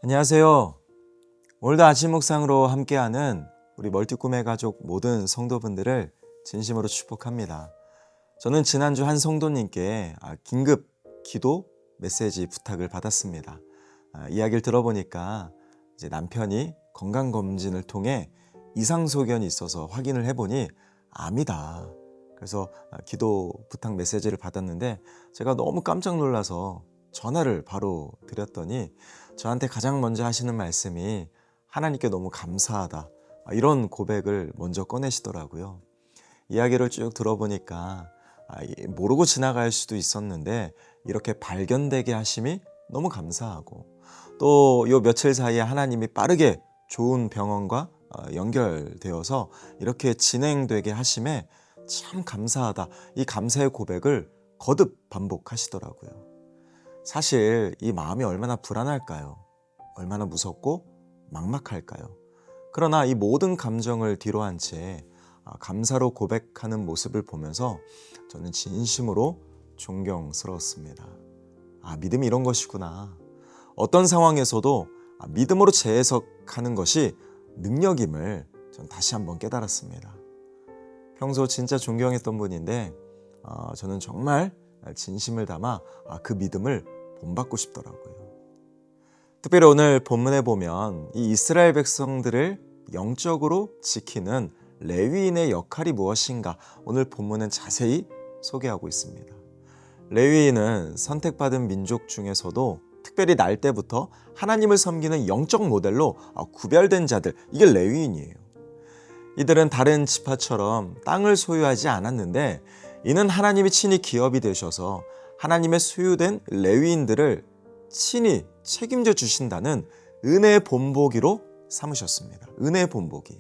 안녕하세요. 오늘도 아침 묵상으로 함께하는 우리 멀티꿈의 가족 모든 성도분들을 진심으로 축복합니다. 저는 지난주 한 성도님께 긴급 기도 메시지 부탁을 받았습니다. 이야기를 들어보니까 이제 남편이 건강검진을 통해 이상소견이 있어서 확인을 해보니 암이다. 그래서 기도 부탁 메시지를 받았는데 제가 너무 깜짝 놀라서 전화를 바로 드렸더니 저한테 가장 먼저 하시는 말씀이 하나님께 너무 감사하다, 이런 고백을 먼저 꺼내시더라고요. 이야기를 쭉 들어보니까 모르고 지나갈 수도 있었는데 이렇게 발견되게 하심이 너무 감사하고, 또 요 며칠 사이에 하나님이 빠르게 좋은 병원과 연결되어서 이렇게 진행되게 하심에 참 감사하다, 이 감사의 고백을 거듭 반복하시더라고요. 사실 이 마음이 얼마나 불안할까요? 얼마나 무섭고 막막할까요? 그러나 이 모든 감정을 뒤로한 채 감사로 고백하는 모습을 보면서 저는 진심으로 존경스러웠습니다. 믿음이 이런 것이구나. 어떤 상황에서도 믿음으로 재해석하는 것이 능력임을 전 다시 한번 깨달았습니다. 평소 진짜 존경했던 분인데 저는 정말 진심을 담아 그 믿음을 본받고 싶더라고요. 특별히 오늘 본문에 보면 이 이스라엘 백성들을 영적으로 지키는 레위인의 역할이 무엇인가, 오늘 본문은 자세히 소개하고 있습니다. 레위인은 선택받은 민족 중에서도 특별히 날 때부터 하나님을 섬기는 영적 모델로 구별된 자들, 이게 레위인이에요. 이들은 다른 지파처럼 땅을 소유하지 않았는데 이는 하나님이 친히 기업이 되셔서 하나님의 소유된 레위인들을 친히 책임져 주신다는 은혜의 본보기로 삼으셨습니다. 은혜의 본보기.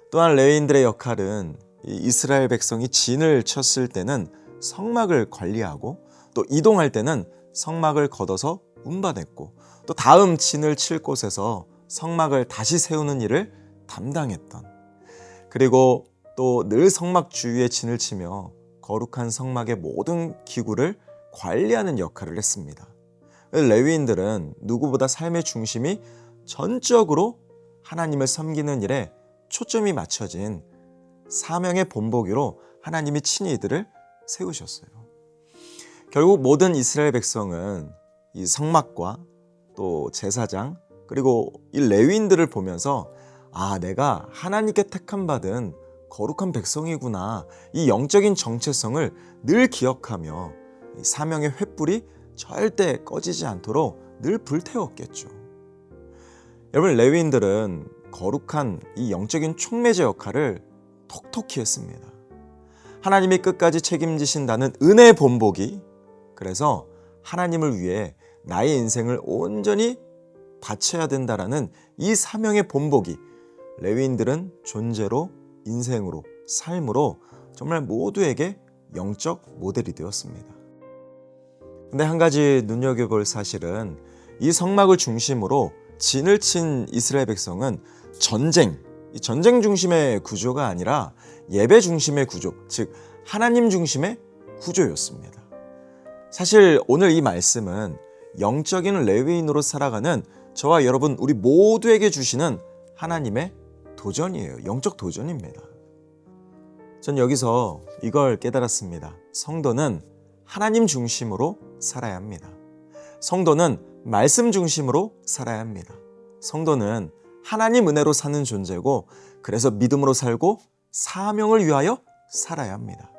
또한 레위인들의 역할은 이스라엘 백성이 진을 쳤을 때는 성막을 관리하고, 또 이동할 때는 성막을 걷어서 운반했고, 또 다음 진을 칠 곳에서 성막을 다시 세우는 일을 담당했던, 그리고 또 늘 성막 주위에 진을 치며 거룩한 성막의 모든 기구를 관리하는 역할을 했습니다. 레위인들은 누구보다 삶의 중심이 전적으로 하나님을 섬기는 일에 초점이 맞춰진 사명의 본보기로 하나님이 친히 이들을 세우셨어요. 결국 모든 이스라엘 백성은 이 성막과 또 제사장, 그리고 이 레위인들을 보면서 내가 하나님께 택함 받은 거룩한 백성이구나, 이 영적인 정체성을 늘 기억하며 이 사명의 횃불이 절대 꺼지지 않도록 늘 불태웠겠죠. 여러분, 레위인들은 거룩한 이 영적인 촉매제 역할을 톡톡히 했습니다. 하나님이 끝까지 책임지신다는 은혜의 본보기, 그래서 하나님을 위해 나의 인생을 온전히 바쳐야 된다라는 이 사명의 본보기, 레위인들은 존재로, 인생으로, 삶으로 정말 모두에게 영적 모델이 되었습니다. 근데 한 가지 눈여겨볼 사실은 이 성막을 중심으로 진을 친 이스라엘 백성은 전쟁 중심의 구조가 아니라 예배 중심의 구조, 즉 하나님 중심의 구조였습니다. 사실 오늘 이 말씀은 영적인 레위인으로 살아가는 저와 여러분, 우리 모두에게 주시는 하나님의 도전이에요. 영적 도전입니다. 전 여기서 이걸 깨달았습니다. 성도는 하나님 중심으로 살아야 합니다. 성도는 말씀 중심으로 살아야 합니다. 성도는 하나님 은혜로 사는 존재고, 그래서 믿음으로 살고 사명을 위하여 살아야 합니다.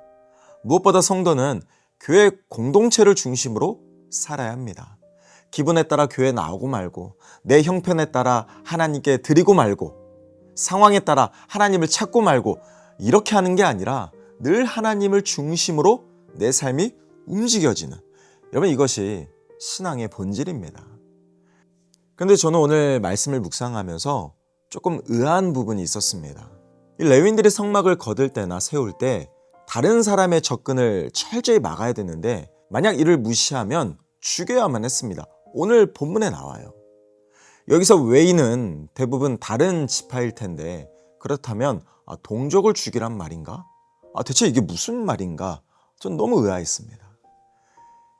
무엇보다 성도는 교회 공동체를 중심으로 살아야 합니다. 기분에 따라 교회 나오고 말고, 내 형편에 따라 하나님께 드리고 말고, 상황에 따라 하나님을 찾고 말고, 이렇게 하는 게 아니라 늘 하나님을 중심으로 내 삶이 움직여지는, 여러분, 이것이 신앙의 본질입니다. 그런데 저는 오늘 말씀을 묵상하면서 조금 의아한 부분이 있었습니다. 이 레위인들이 성막을 거둘 때나 세울 때 다른 사람의 접근을 철저히 막아야 되는데 만약 이를 무시하면 죽여야만 했습니다. 오늘 본문에 나와요. 여기서 외인은 대부분 다른 지파일 텐데 그렇다면 동족을 죽이란 말인가? 대체 이게 무슨 말인가? 전 너무 의아했습니다.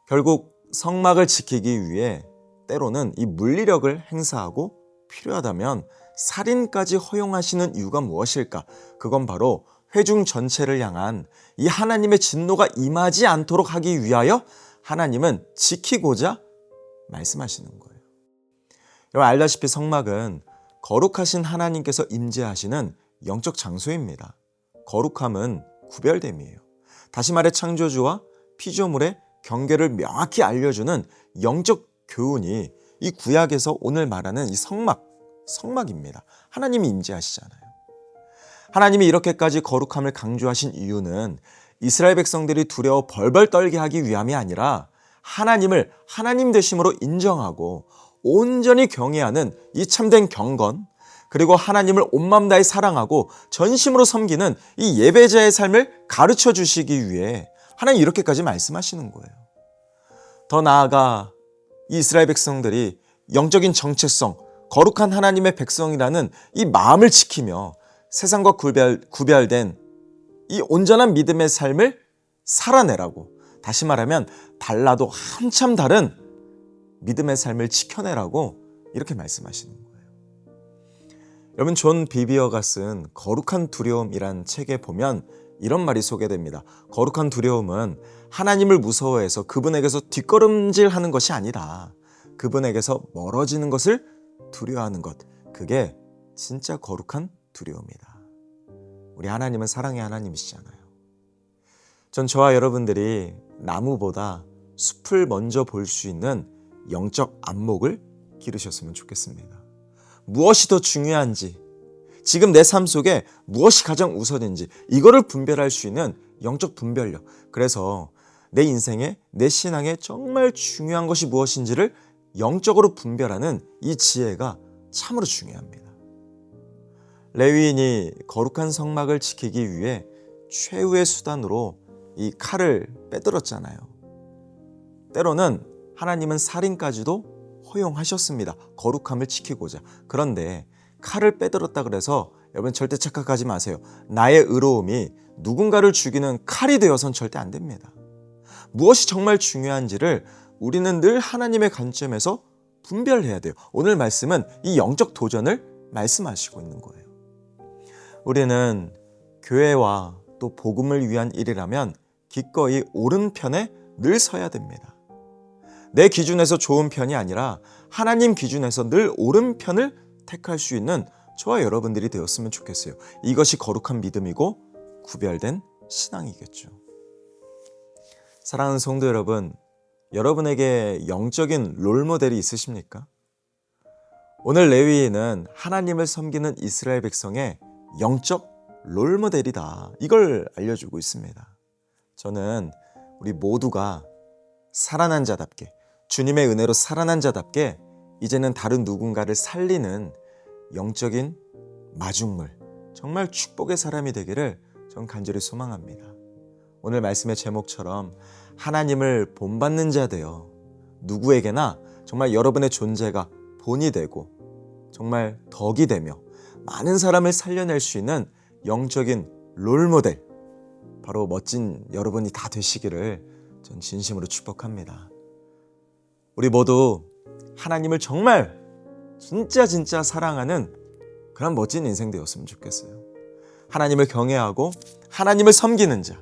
결국 성막을 지키기 위해 때로는 이 물리력을 행사하고 필요하다면 살인까지 허용하시는 이유가 무엇일까? 그건 바로 회중 전체를 향한 이 하나님의 진노가 임하지 않도록 하기 위하여 하나님은 지키고자 말씀하시는 거예요. 여러분 알다시피 성막은 거룩하신 하나님께서 임재하시는 영적 장소입니다. 거룩함은 구별됨이에요. 다시 말해 창조주와 피조물의 경계를 명확히 알려주는 영적 교훈이 이 구약에서 오늘 말하는 이 성막입니다. 하나님이 임재하시잖아요. 하나님이 이렇게까지 거룩함을 강조하신 이유는 이스라엘 백성들이 두려워 벌벌 떨게 하기 위함이 아니라 하나님을 하나님 되심으로 인정하고 온전히 경외하는 이 참된 경건, 그리고 하나님을 온 마음 다해 사랑하고 전심으로 섬기는 이 예배자의 삶을 가르쳐 주시기 위해 하나님 이렇게까지 말씀하시는 거예요. 더 나아가 이스라엘 백성들이 영적인 정체성, 거룩한 하나님의 백성이라는 이 마음을 지키며 세상과 구별된 이 온전한 믿음의 삶을 살아내라고, 다시 말하면 달라도 한참 다른 믿음의 삶을 지켜내라고 이렇게 말씀하시는 거예요. 여러분 존 비비어가 쓴 거룩한 두려움이란 책에 보면 이런 말이 소개됩니다. 거룩한 두려움은 하나님을 무서워해서 그분에게서 뒷걸음질하는 것이 아니라 그분에게서 멀어지는 것을 두려워하는 것, 그게 진짜 거룩한 두려움이다. 우리 하나님은 사랑의 하나님이시잖아요. 전 저와 여러분들이 나무보다 숲을 먼저 볼 수 있는 영적 안목을 기르셨으면 좋겠습니다. 무엇이 더 중요한지, 지금 내 삶 속에 무엇이 가장 우선인지 이거를 분별할 수 있는 영적 분별력. 그래서 내 인생에, 내 신앙에 정말 중요한 것이 무엇인지를 영적으로 분별하는 이 지혜가 참으로 중요합니다. 레위인이 거룩한 성막을 지키기 위해 최후의 수단으로 이 칼을 빼들었잖아요. 때로는 하나님은 살인까지도 허용하셨습니다. 거룩함을 지키고자. 그런데 칼을 빼들었다 그래서 여러분 절대 착각하지 마세요. 나의 의로움이 누군가를 죽이는 칼이 되어선 절대 안 됩니다. 무엇이 정말 중요한지를 우리는 늘 하나님의 관점에서 분별해야 돼요. 오늘 말씀은 이 영적 도전을 말씀하시고 있는 거예요. 우리는 교회와 또 복음을 위한 일이라면 기꺼이 오른편에 늘 서야 됩니다. 내 기준에서 좋은 편이 아니라 하나님 기준에서 늘 옳은 편을 택할 수 있는 저와 여러분들이 되었으면 좋겠어요. 이것이 거룩한 믿음이고 구별된 신앙이겠죠. 사랑하는 성도 여러분, 여러분에게 영적인 롤모델이 있으십니까? 오늘 레위인은 하나님을 섬기는 이스라엘 백성의 영적 롤모델이다. 이걸 알려주고 있습니다. 저는 우리 모두가 살아난 자답게, 주님의 은혜로 살아난 자답게 이제는 다른 누군가를 살리는 영적인 마중물, 정말 축복의 사람이 되기를 전 간절히 소망합니다. 오늘 말씀의 제목처럼 하나님을 본받는 자 되어 누구에게나 정말 여러분의 존재가 본이 되고 정말 덕이 되며 많은 사람을 살려낼 수 있는 영적인 롤모델, 바로 멋진 여러분이 다 되시기를 전 진심으로 축복합니다. 우리 모두 하나님을 정말 진짜 사랑하는 그런 멋진 인생 되었으면 좋겠어요. 하나님을 경외하고 하나님을 섬기는 자,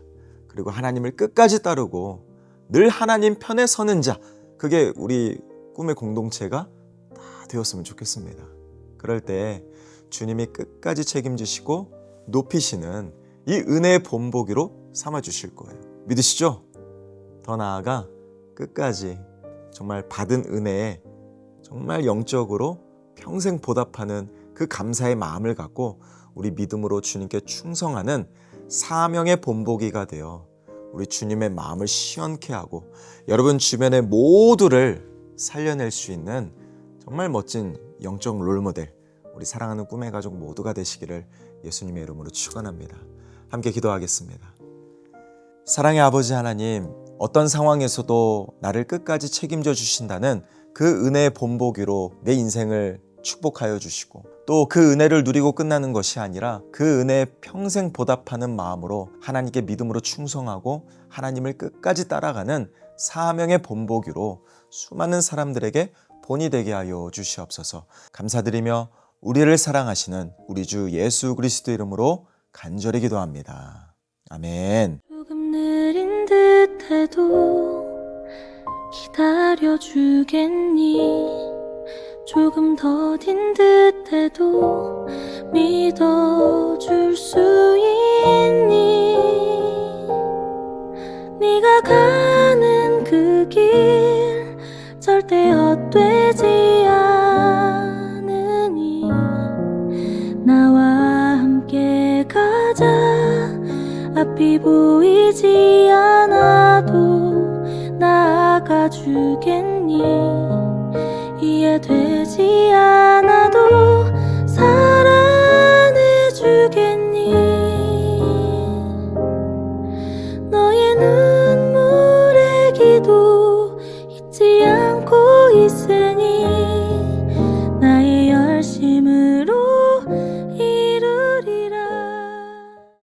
그리고 하나님을 끝까지 따르고 늘 하나님 편에 서는 자, 그게 우리 꿈의 공동체가 다 되었으면 좋겠습니다. 그럴 때 주님이 끝까지 책임지시고 높이시는 이 은혜의 본보기로 삼아주실 거예요. 믿으시죠? 더 나아가 끝까지 정말 받은 은혜에 정말 영적으로 평생 보답하는 그 감사의 마음을 갖고 우리 믿음으로 주님께 충성하는 사명의 본보기가 되어 우리 주님의 마음을 시원케 하고 여러분 주변의 모두를 살려낼 수 있는 정말 멋진 영적 롤모델, 우리 사랑하는 꿈의 가족 모두가 되시기를 예수님의 이름으로 축원합니다. 함께 기도하겠습니다. 사랑의 아버지 하나님, 어떤 상황에서도 나를 끝까지 책임져 주신다는 그 은혜의 본보기로 내 인생을 축복하여 주시고 또 그 은혜를 누리고 끝나는 것이 아니라 그 은혜에 평생 보답하는 마음으로 하나님께 믿음으로 충성하고 하나님을 끝까지 따라가는 사명의 본보기로 수많은 사람들에게 본이 되게 하여 주시옵소서. 감사드리며 우리를 사랑하시는 우리 주 예수 그리스도 이름으로 간절히 기도합니다. 아멘. 조금 느린 듯해도 기다려주겠니? 조금 더딘 듯해도 믿어줄 수 있니? 네가 가는 그 길 절대 헛되지 않으니 나와 함께 가자. 앞이 보이지 않아도 나아가 주겠니? 이해되지 않아도 사랑해 주겠니? 너의 눈물의 기도 잊지